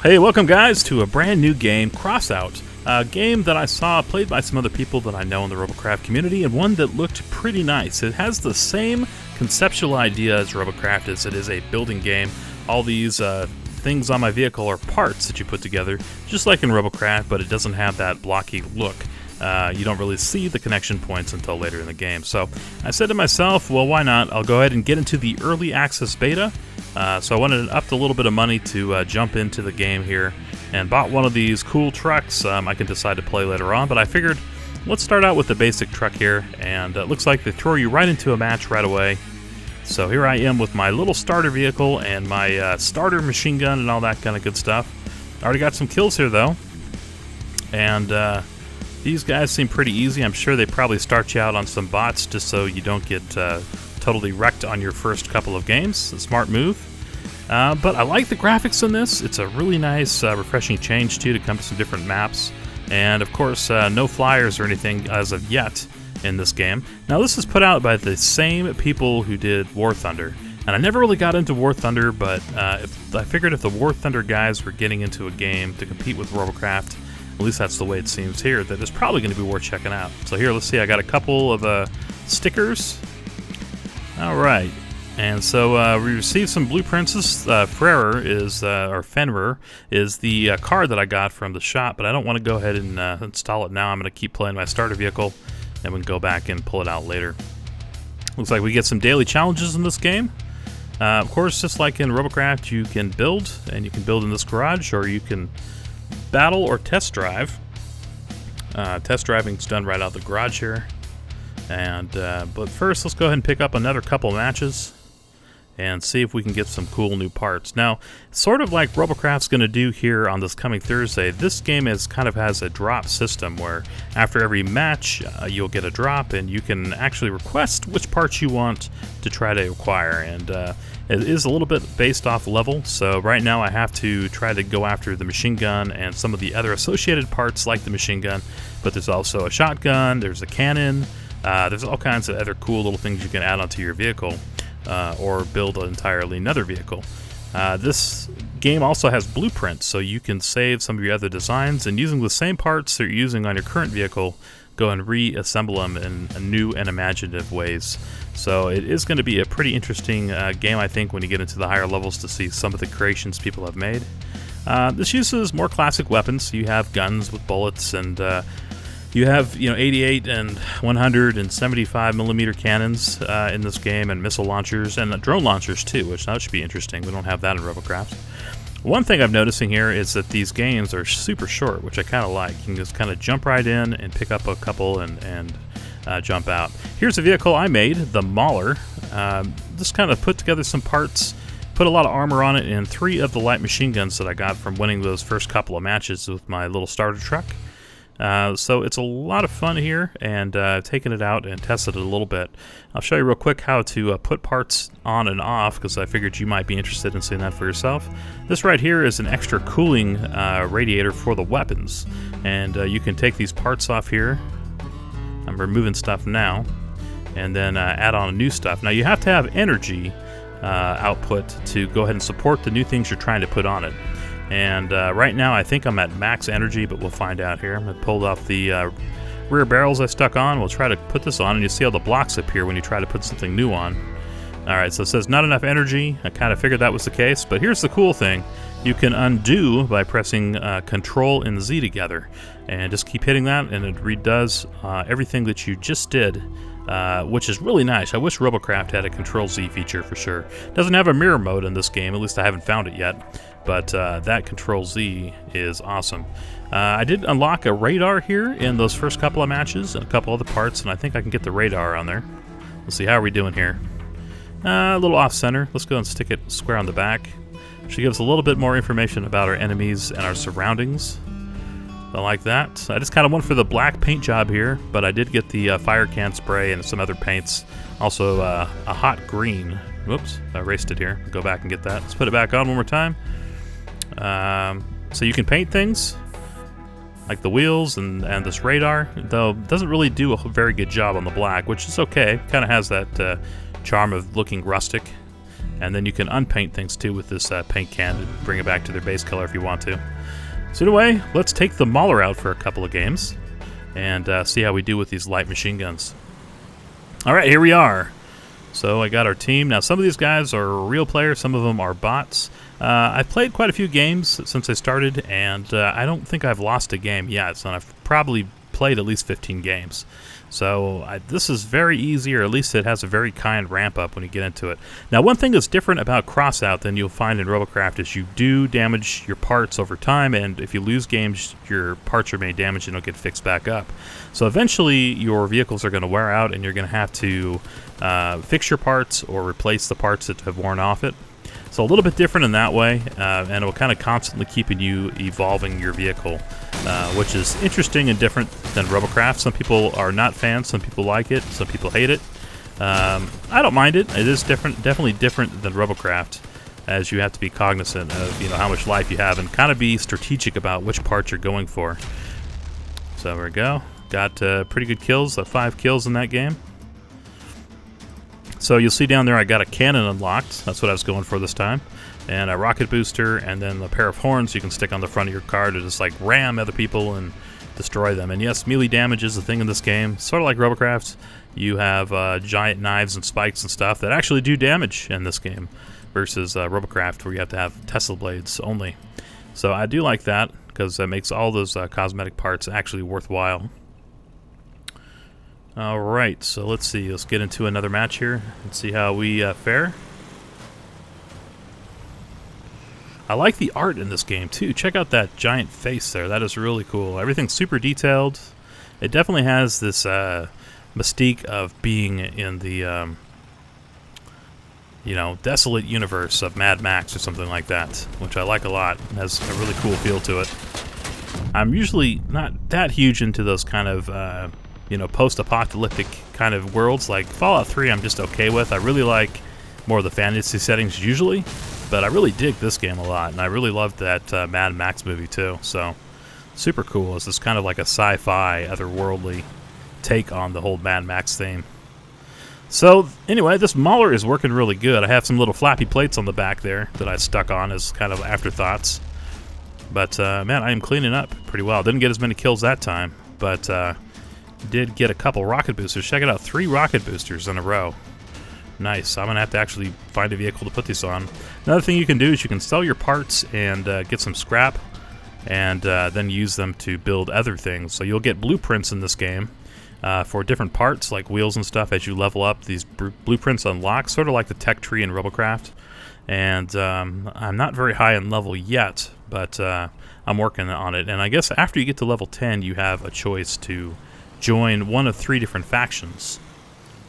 Hey, welcome guys to a brand new game, Crossout. A game that I saw played by some other people that I know in the Robocraft community, and one that looked pretty nice. It has the same conceptual idea as Robocraft as it is a building game. All these things on my vehicle are parts that you put together, just like in Robocraft, but it doesn't have that blocky look. You don't really see the connection points until later in the game. So I said to myself, well, why not? I'll go ahead and get into the early access beta. So I wanted to up a little bit of money to jump into the game here, and bought one of these cool trucks. I can decide to play later on, but I figured let's start out with the basic truck here, and it looks like they throw you right into a match right away. So here I am with my little starter vehicle and my starter machine gun and all that kind of good stuff. I already got some kills here though, and these guys seem pretty easy. I'm sure they probably start you out on some bots just so you don't get totally wrecked on your first couple of games. A smart move. But I like the graphics in this. It's a really nice, refreshing change too to come to some different maps. And of course, no flyers or anything as of yet in this game. Now this is put out by the same people who did War Thunder. And I never really got into War Thunder, but I figured if the War Thunder guys were getting into a game to compete with Robocraft, at least that's the way it seems here, that it's probably going to be worth checking out. So here, let's see, I got a couple of stickers. Alright, and so we received some blueprints. This Ferrer is, or Fenrir, is the car that I got from the shop, but I don't want to go ahead and install it now. I'm going to keep playing my starter vehicle, and we can go back and pull it out later. Looks like we get some daily challenges in this game. Of course, just like in Robocraft, you can build, and you can build in this garage, or you can battle or test drive. Test driving's done right out the garage here. And but first, let's go ahead and pick up another couple matches and see if we can get some cool new parts. Now, sort of like Robocraft's going to do here on this coming Thursday, this game kind of has a drop system where after every match you'll get a drop, and you can actually request which parts you want to try to acquire. And it is a little bit based off level, so right now I have to try to go after the machine gun and some of the other associated parts like the machine gun, but there's also a shotgun, there's a cannon. There's all kinds of other cool little things you can add onto your vehicle, or build entirely another vehicle. This game also has blueprints, so you can save some of your other designs, and using the same parts that you're using on your current vehicle, go and reassemble them in new and imaginative ways. So it is going to be a pretty interesting game, I think, when you get into the higher levels to see some of the creations people have made. This uses more classic weapons. You have guns with bullets, and you have, 88 and 175 millimeter cannons in this game, and missile launchers, and drone launchers too, which that should be interesting. We don't have that in Robocraft. One thing I'm noticing here is that these games are super short, which I kind of like. You can just kind of jump right in and pick up a couple and jump out. Here's a vehicle I made, the Mauler. Just kind of put together some parts, put a lot of armor on it, and 3 of the light machine guns that I got from winning those first couple of matches with my little starter truck. So it's a lot of fun here, and taking it out and tested it a little bit. I'll show you real quick how to put parts on and off, because I figured you might be interested in seeing that for yourself. This right here is an extra cooling radiator for the weapons, and you can take these parts off here. I'm removing stuff now, and then add on new stuff. Now you have to have energy output to go ahead and support the new things you're trying to put on it. And right now I think I'm at max energy, but we'll find out here. I'm going to pull off the rear barrels I stuck on. We'll try to put this on, and you see how the blocks appear when you try to put something new on. Alright, so it says not enough energy. I kind of figured that was the case, but here's the cool thing. You can undo by pressing Control and Z together. And just keep hitting that, and it redoes everything that you just did. Which is really nice. I wish Robocraft had a Control-Z feature for sure. Doesn't have a mirror mode in this game, at least I haven't found it yet, but that Control-Z is awesome. I did unlock a radar here in those first couple of matches, and a couple other parts, and I think I can get the radar on there. Let's see, how are we doing here? A little off-center. Let's go and stick it square on the back. She gives a little bit more information about our enemies and our surroundings. I like that. I just kind of went for the black paint job here, but I did get the fire can spray and some other paints. Also a hot green. Whoops, I erased it here. Go back and get that. Let's put it back on one more time. So you can paint things like the wheels and this radar, though it doesn't really do a very good job on the black, which is okay. Kind of has that charm of looking rustic. And then you can unpaint things too with this paint can to bring it back to their base color if you want to. So anyway, let's take the Mauler out for a couple of games and see how we do with these light machine guns. Alright, here we are. So I got our team. Now some of these guys are real players, some of them are bots. I've played quite a few games since I started, and I don't think I've lost a game yet, so I've probably played at least 15 games. So this is very easy, or at least it has a very kind ramp up when you get into it. Now one thing that's different about Crossout than you'll find in Robocraft is you do damage your parts over time, and if you lose games, your parts remain damaged and don't get fixed back up. So eventually your vehicles are going to wear out, and you're going to have to fix your parts or replace the parts that have worn off it. So a little bit different in that way, and it will kind of constantly keeping you evolving your vehicle, which is interesting and different than Robocraft. Some people are not fans, some people like it, some people hate it. I don't mind it. It is different, definitely different than Robocraft, as you have to be cognizant of how much life you have and kind of be strategic about which parts you're going for. So there we go. Got pretty good kills, 5 kills in that game. So you'll see down there I got a cannon unlocked. That's what I was going for this time. And a rocket booster, and then a pair of horns you can stick on the front of your car to just like ram other people and destroy them. And yes, melee damage is a thing in this game. Sort of like Robocraft, you have giant knives and spikes and stuff that actually do damage in this game versus Robocraft, where you have to have Tesla blades only. So I do like that because that makes all those cosmetic parts actually worthwhile. Alright, so let's see. Let's get into another match here and see how we fare. I like the art in this game too. Check out that giant face there. That is really cool. Everything's super detailed. It definitely has this mystique of being in the desolate universe of Mad Max or something like that, which I like a lot. It has a really cool feel to it. I'm usually not that huge into those kind of post-apocalyptic kind of worlds. Like Fallout 3 I'm just okay with. I really like more of the fantasy settings usually, but I really dig this game a lot, and I really loved that Mad Max movie too. So super cool. It's just kind of like a sci-fi, otherworldly take on the whole Mad Max theme. So anyway, this Mauler is working really good. I have some little flappy plates on the back there that I stuck on as kind of afterthoughts. But man, I am cleaning up pretty well. Didn't get as many kills that time, but did get a couple rocket boosters. Check it out, 3 rocket boosters in a row. Nice. I'm going to have to actually find a vehicle to put these on. Another thing you can do is you can sell your parts and get some scrap and then use them to build other things. So you'll get blueprints in this game for different parts like wheels and stuff. As you level up, these blueprints unlock, sort of like the tech tree in Robocraft. And I'm not very high in level yet, but I'm working on it. And I guess after you get to level 10, you have a choice to join one of 3 different factions.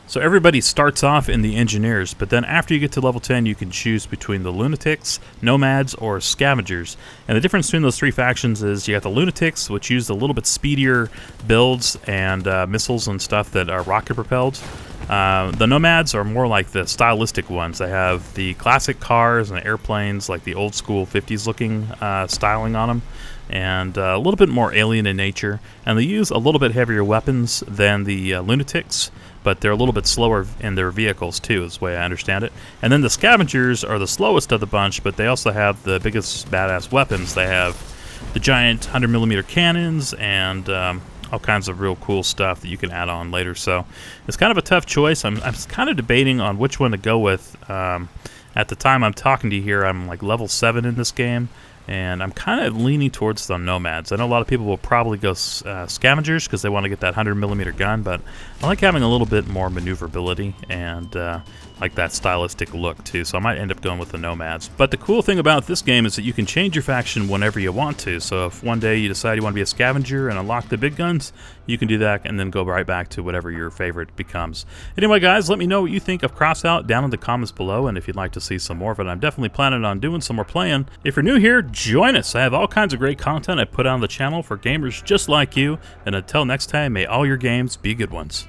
So everybody starts off in the engineers, but then after you get to level 10 you can choose between the lunatics, nomads, or scavengers. And the difference between those 3 factions is you got the lunatics, which use a little bit speedier builds and missiles and stuff that are rocket propelled. The nomads are more like the stylistic ones. They have the classic cars and airplanes, like the old school 50s looking styling on them, and a little bit more alien in nature. And they use a little bit heavier weapons than the lunatics, but they're a little bit slower in their vehicles too, is the way I understand it. And then the scavengers are the slowest of the bunch, but they also have the biggest badass weapons. They have the giant 100mm cannons and all kinds of real cool stuff that you can add on later. So it's kind of a tough choice. I'm kind of debating on which one to go with. At the time I'm talking to you here, I'm like level 7 in this game, and I'm kind of leaning towards the nomads. I know a lot of people will probably go scavengers because they want to get that 100mm gun, but I like having a little bit more maneuverability and like that stylistic look too, so I might end up going with the nomads. But the cool thing about this game is that you can change your faction whenever you want to. So if one day you decide you want to be a scavenger and unlock the big guns, you can do that and then go right back to whatever your favorite becomes. Anyway guys, let me know what you think of Crossout down in the comments below, and if you'd like to see some more of it. I'm definitely planning on doing some more playing. If you're new here, join us. I have all kinds of great content I put on the channel for gamers just like you, and until next time, may all your games be good ones.